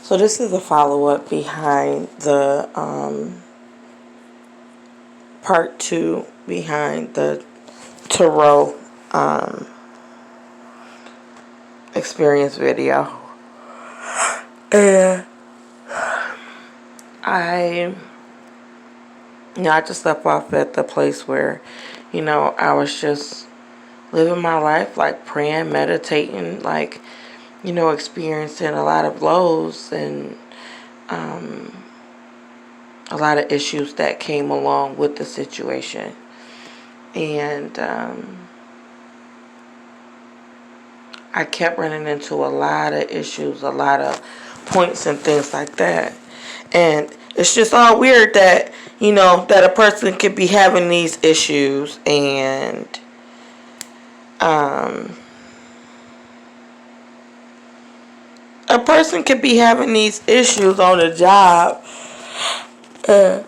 So this is a follow-up behind the part 2 behind the tarot experience video. And I just left off at the place where, I was just living my life, like praying, meditating, like, experiencing a lot of lows and a lot of issues that came along with the situation. And I kept running into a lot of issues, a lot of points and things like that. And it's just all weird that, that a person could be having these issues and a person could be having these issues on a job. I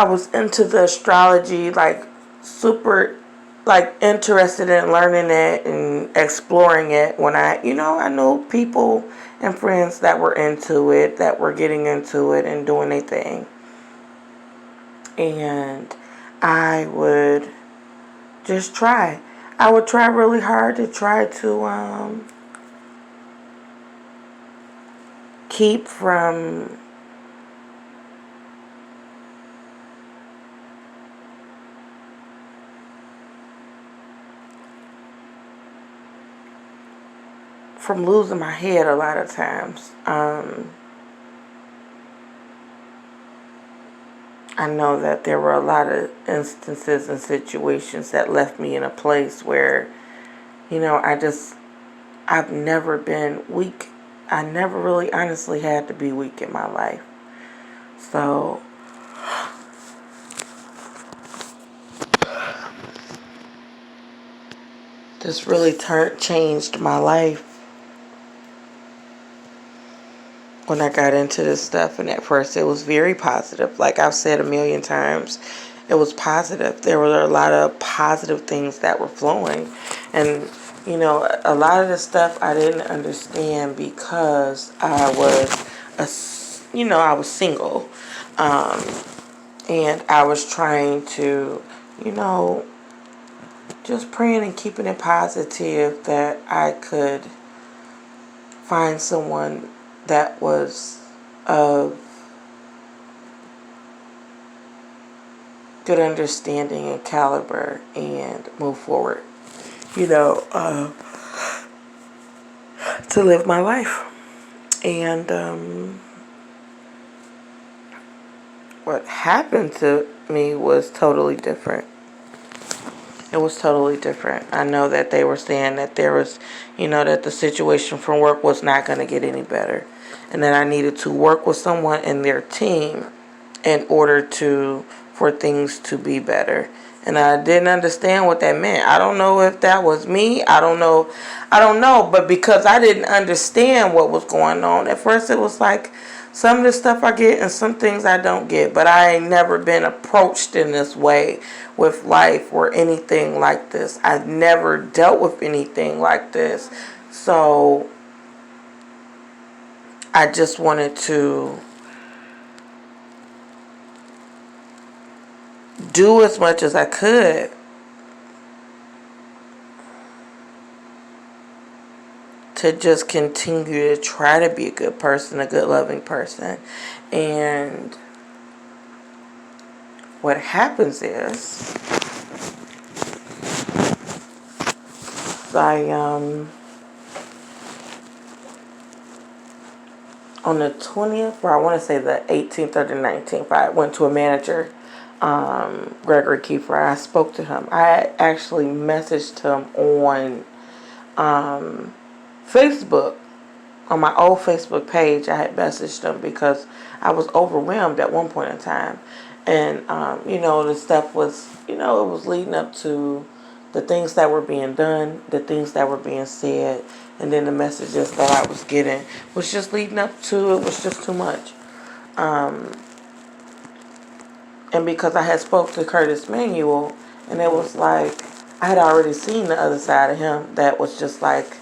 was into the astrology, like super, like interested in learning it and exploring it when I knew people and friends that were into it, that were getting into it and doing their thing. And I would just try. I would try really hard to try to keep from losing my head a lot of times. I know that there were a lot of instances and situations that left me in a place where, I've never been weak. I never really honestly had to be weak in my life. So this really changed my life when I got into this stuff. And at first it was very positive. Like I've said a million times, it was positive. There were a lot of positive things that were flowing. And, a lot of the stuff I didn't understand because I was I was single. And I was trying to, just praying and keeping it positive that I could find someone that was of good understanding and caliber and move forward, to live my life. And what happened to me was totally different. It was totally different. I know that they were saying that there was, that the situation from work was not going to get any better. And that I needed to work with someone in their team in order for things to be better. And I didn't understand what that meant. I don't know if that was me. I don't know. But because I didn't understand what was going on, at first it was like some of the stuff I get and some things I don't get. But I ain't never been approached in this way with life or anything like this. I've never dealt with anything like this. So I just wanted to do as much as I could to just continue to try to be a good person, a good loving person. And what happens is on the 20th, or I want to say the 18th or the 19th, I went to a manager, Gregory Kiefer. I spoke to him. I actually messaged him on Facebook. On my old Facebook page, I had messaged him because I was overwhelmed at one point in time. And, the stuff was, it was leading up to the things that were being done, the things that were being said, and then the messages that I was getting was just leading up to, it was just too much. And because I had spoke to Curtis Manuel, and it was like, I had already seen the other side of him that was just like,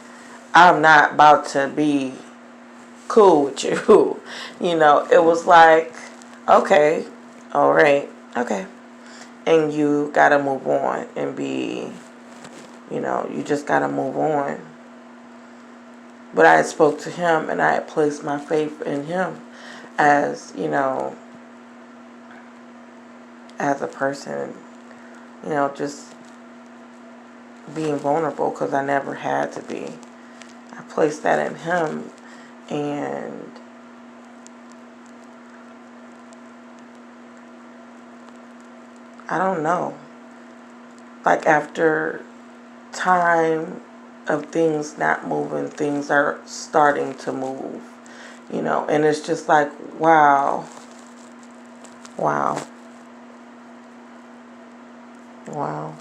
I'm not about to be cool with you. It was like, okay, all right, okay. And you got to move on and be, you just got to move on. But I had spoke to him and I had placed my faith in him as, as a person, just being vulnerable because I never had to be. I placed that in him, and I don't know. Like after time of things not moving, things are starting to move, and it's just like, wow. Wow. Wow.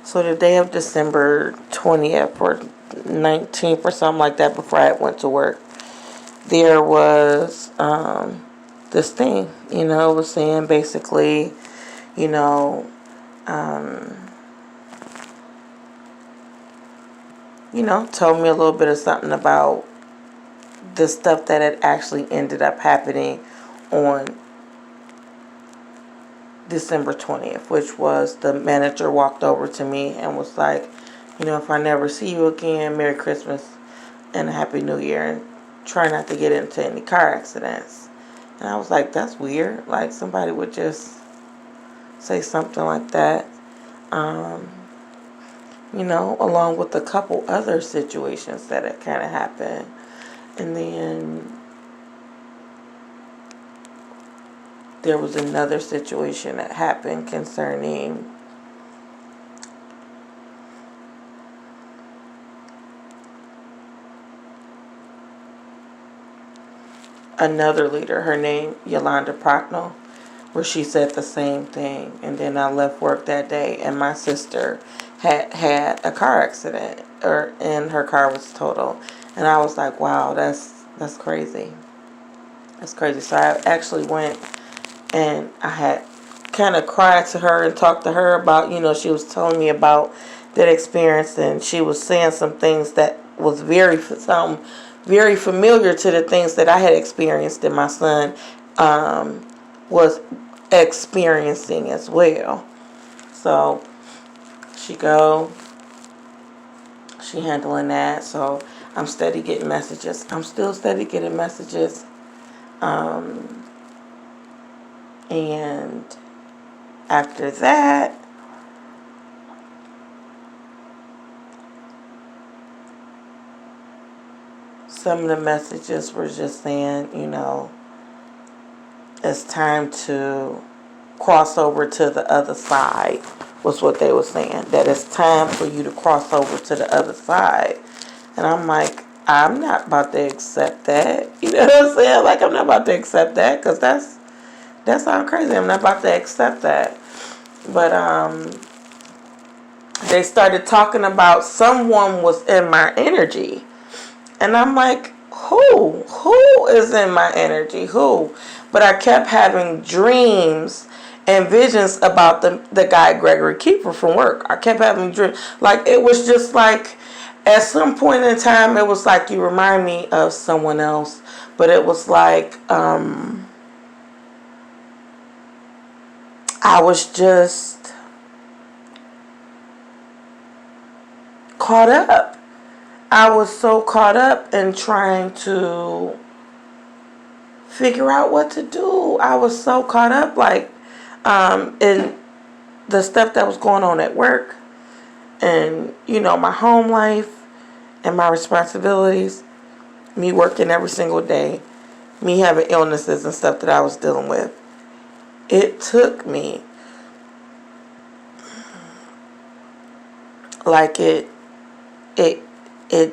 So the day of December 20th or 19th or something like that, before I went to work, there was this thing, it was saying basically, told me a little bit of something about the stuff that had actually ended up happening on December 20th, which was the manager walked over to me and was like, if I never see you again, Merry Christmas and a Happy New Year, and try not to get into any car accidents. And I was like, that's weird. Like somebody would just say something like that. Along with a couple other situations that had kind of happened. And then there was another situation that happened concerning another leader, her name Yolanda Prochnow, where she said the same thing. And then I left work that day and my sister had a car accident, and her car was totaled. And I was like, wow, that's crazy. That's crazy. So I actually went and I had kind of cried to her and talked to her about, she was telling me about that experience, and she was saying some things that was very familiar to the things that I had experienced and my son was experiencing as well. So she handling that. So I'm steady getting messages. I'm still steady getting messages. And after that, some of the messages were just saying, it's time to cross over to the other side, was what they were saying. That it's time for you to cross over to the other side. And I'm like, I'm not about to accept that. You know what I'm saying? Like, I'm not about to accept that, because that sounds crazy. I'm not about to accept that. But they started talking about someone was in my energy. And I'm like, who? Who is in my energy? Who? But I kept having dreams and visions about the guy Gregory Keeper from work. I kept having dreams. Like, it was just like, at some point in time, it was like, you remind me of someone else. But it was like, I was just caught up. I was so caught up in trying to figure out what to do. I was so caught up, like, in the stuff that was going on at work and, my home life and my responsibilities, me working every single day, me having illnesses and stuff that I was dealing with. It took me, like, it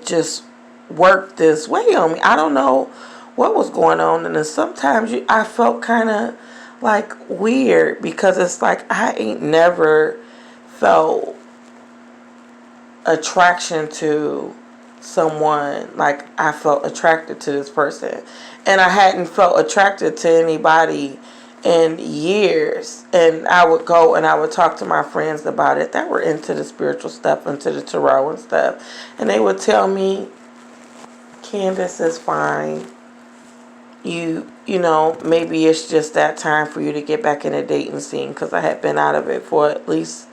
just worked this way on me. I don't know what was going on. And then sometimes I felt kind of like weird, because it's like I ain't never felt attraction to someone like I felt attracted to this person, and I hadn't felt attracted to anybody in years. And I would go and I would talk to my friends about it that were into the spiritual stuff, into the tarot and stuff, and they would tell me, Candace is fine. You know, maybe it's just that time for you to get back in the dating scene, because I had been out of it for at least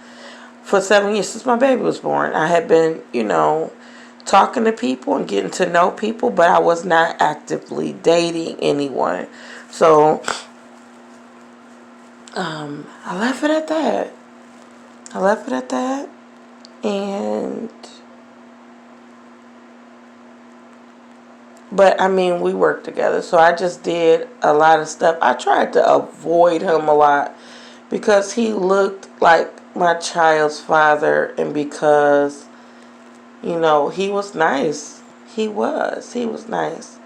for 7 years since my baby was born. I had been, you know, talking to people and getting to know people, but I was not actively dating anyone. So I left it at that. And but I mean, we worked together, so I just did a lot of stuff. I tried to avoid him a lot because he looked like my child's father, and because, you know, he was nice. He was nice.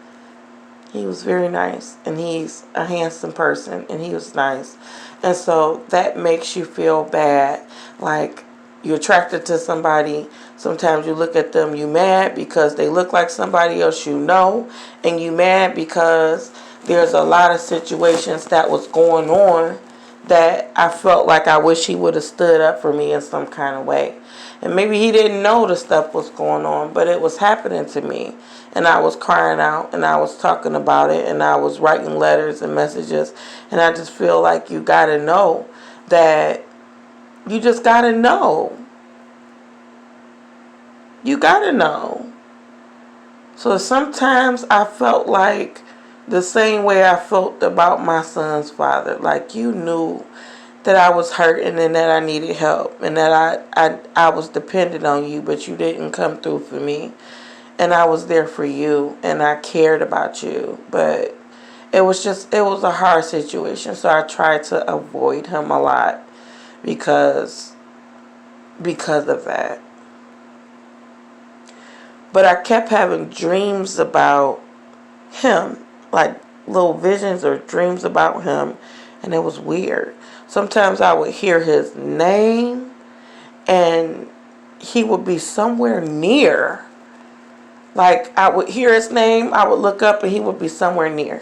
He was very nice, and he's a handsome person, and he was nice. And so that makes you feel bad. Like, you're attracted to somebody. Sometimes you look at them, you mad because they look like somebody else you know, and you mad because there's a lot of situations that was going on that I felt like I wish he would have stood up for me in some kind of way. And maybe he didn't know the stuff was going on, but it was happening to me. And I was crying out, and I was talking about it, and I was writing letters and messages. And I just feel like you got to know that you just got to know. You got to know. So sometimes I felt like the same way I felt about my son's father. Like, you knew that I was hurting and that I needed help, and that I was dependent on you, but you didn't come through for me. And I was there for you, and I cared about you. But it was a hard situation. So I tried to avoid him a lot because of that. But I kept having dreams about him, like little visions or dreams about him, and it was weird. Sometimes I would hear his name, and he would be somewhere near. Like, I would hear his name, I would look up, and he would be somewhere near.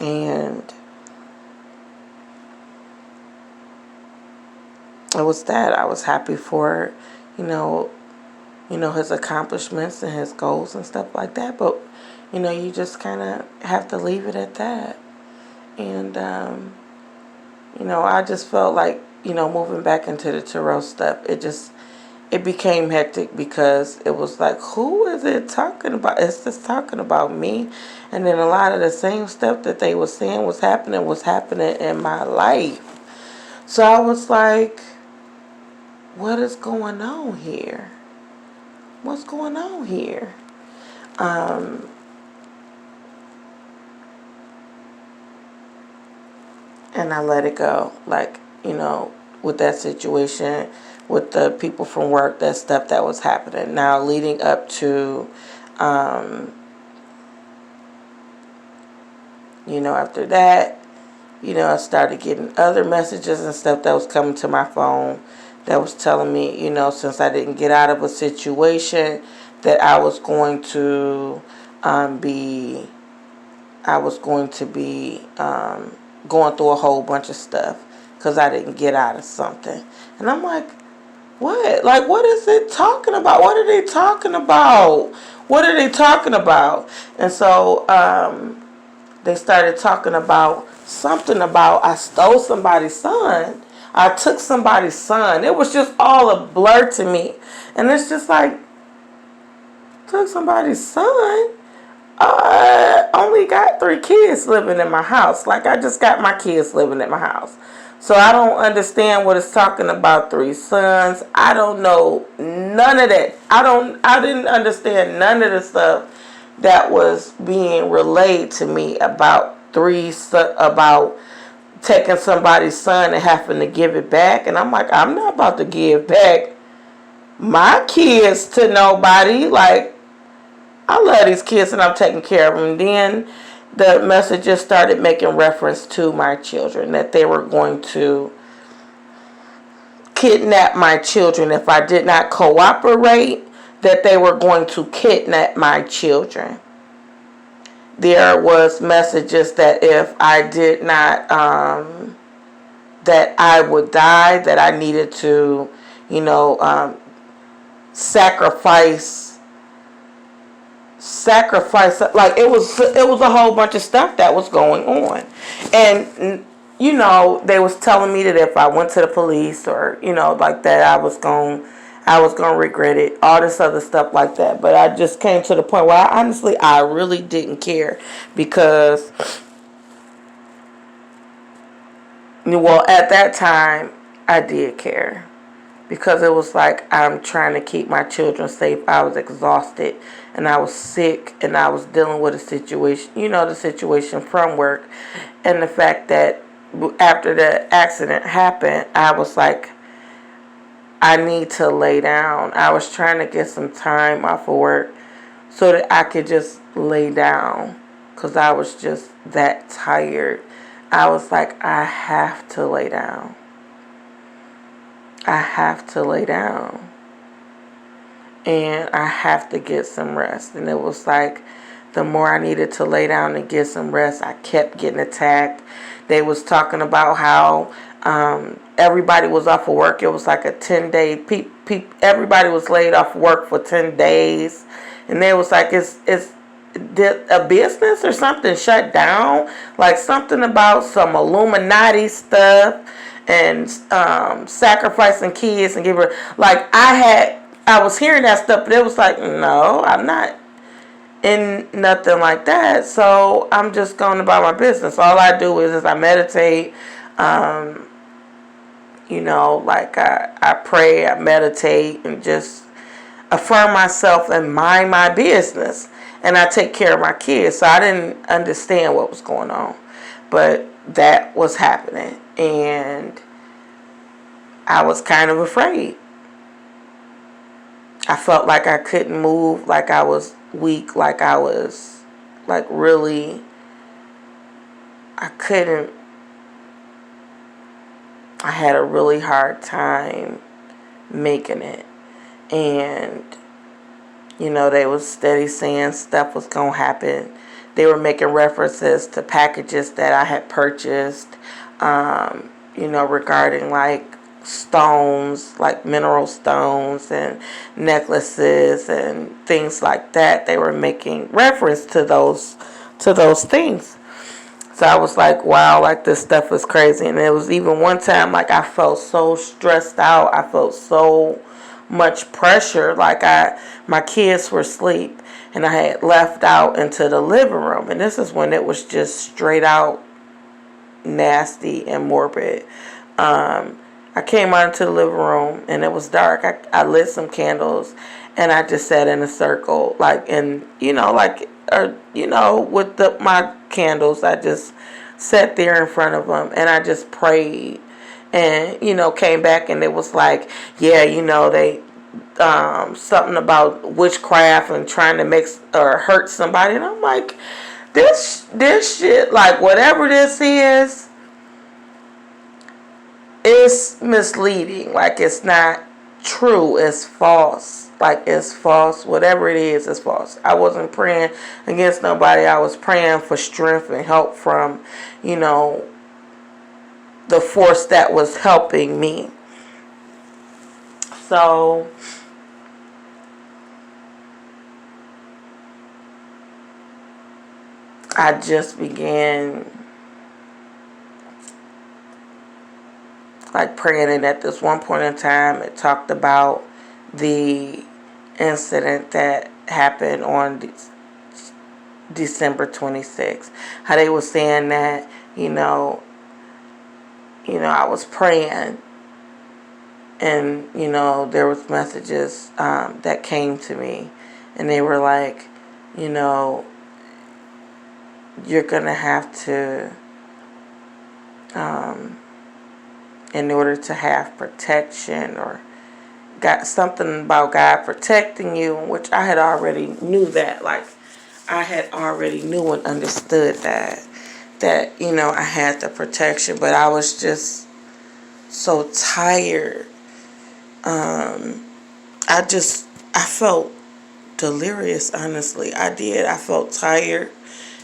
And it was that. I was happy for, you know, his accomplishments and his goals and stuff like that. But, you just kind of have to leave it at that. And, I just felt like, moving back into the tarot stuff, it became hectic, because it was like, who is it talking about? It's just talking about me. And then a lot of the same stuff that they were saying was happening in my life. So I was like, what is going on here? What's going on here? And I let it go. Like, with that situation, with the people from work, that stuff that was happening. Now, leading up to, after that, I started getting other messages and stuff that was coming to my phone that was telling me, since I didn't get out of a situation, that I was going to be going through a whole bunch of stuff because I didn't get out of something. And I'm like, what? Like, what is it talking about? What are they talking about? What are they talking about? And so they started talking about something about I stole somebody's son. I took somebody's son. It was just all a blur to me. And it's just like, took somebody's son? I only got 3 kids living in my house. Like, I just got my kids living in my house. So I don't understand what it's talking about, 3 sons. I don't know none of that. I didn't understand none of the stuff that was being relayed to me about taking somebody's son and having to give it back. And I'm like, I'm not about to give back my kids to nobody. Like, I love these kids and I'm taking care of them. Then the messages started making reference to my children, that they were going to kidnap my children if I did not cooperate, that they were going to kidnap my children. There was messages that if I did not, that I would die, that I needed to, sacrifice, like it was a whole bunch of stuff that was going on. And they was telling me that if I went to the police or like that, I was going to regret it, all this other stuff like that. But I just came to the point where I really didn't care, because at that time I did care, because it was like, I'm trying to keep my children safe. I was exhausted and I was sick and I was dealing with a situation, the situation from work, and the fact that after the accident happened, I was like, I need to lay down. I was trying to get some time off of work so that I could just lay down, because I was just that tired. I was like, I have to lay down. I have to lay down. And I have to get some rest. And it was like, the more I needed to lay down and get some rest, I kept getting attacked. They was talking about how everybody was off of work. It was like a 10-day, everybody was laid off work for 10 days. And they was like, did a business or something shut down? Like something about some Illuminati stuff and sacrificing kids and giving, like I was hearing that stuff, but it was like, no, I'm not in nothing like that. So I'm just going about my business. All I do is I meditate, like I pray, I meditate, and just affirm myself and mind my business. And I take care of my kids. So I didn't understand what was going on. But that was happening. And I was kind of afraid. I felt like I couldn't move, like I was weak, like I was, like really, I couldn't, I had a really hard time making it. And, they was steady saying stuff was going to happen. They were making references to packages that I had purchased, regarding like stones, like mineral stones and necklaces and things like that. They were making reference to those things. So I was like, wow, like this stuff is crazy. And it was even one time, like I felt so stressed out. I felt so much pressure. Like my kids were asleep and I had left out into the living room. And this is when it was just straight out nasty and morbid. I came out into the living room and it was dark. I lit some candles and I just sat in a circle, like, and with my candles, I just sat there in front of them and I just prayed, and came back and it was like, yeah, they something about witchcraft and trying to make or hurt somebody, and I'm like, this shit, like whatever this is misleading. Like it's not true. It's false. Like it's false. Whatever it is, it's false. I wasn't praying against nobody. I was praying for strength and help from, the force that was helping me. So I just began like praying, and at this one point in time it talked about the incident that happened on December 26th. How they were saying that, I was praying, and there was messages that came to me, and they were like, you're gonna have to in order to have protection, or got something about God protecting you, which I had already knew that. Like, I had already knew and understood that, you know, I had the protection, but I was just so tired. I felt delirious, honestly. I did. I felt tired,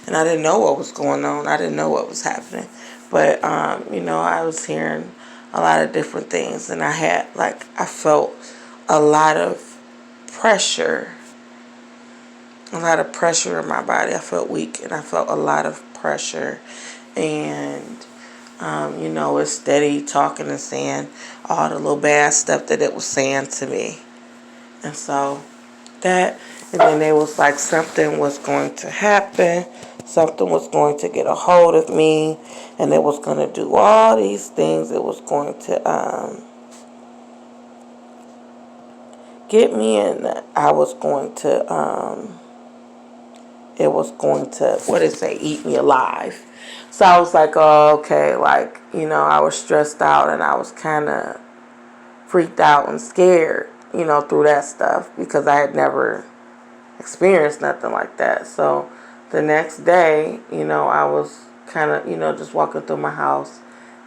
and I didn't know what was going on. I didn't know what was happening. But, you know, I was hearing a lot of different things, and I felt a lot of pressure, in my body. I felt weak, and I felt a lot of pressure. And, you know, it's steady talking and saying all the little bad stuff that it was saying to me. And so and then it was like something was going to happen. Something was going to get a hold of me, and it was going to do all these things. It was going to get me, and I was going to, it was going to, eat me alive. So I was like, oh, okay, like, you know, I was stressed out, and I was kind of freaked out and scared, you know, through that stuff, because I had never experienced nothing like that. So the next day, you know, I was kind of, you know, just walking through my house,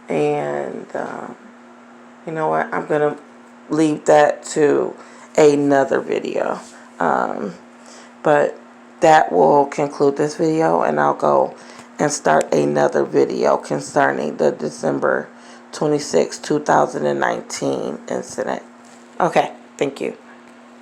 and you know what, I'm going to leave that to another video. But that will conclude this video, and I'll go and start another video concerning the December 26, 2019 incident. Okay, thank you.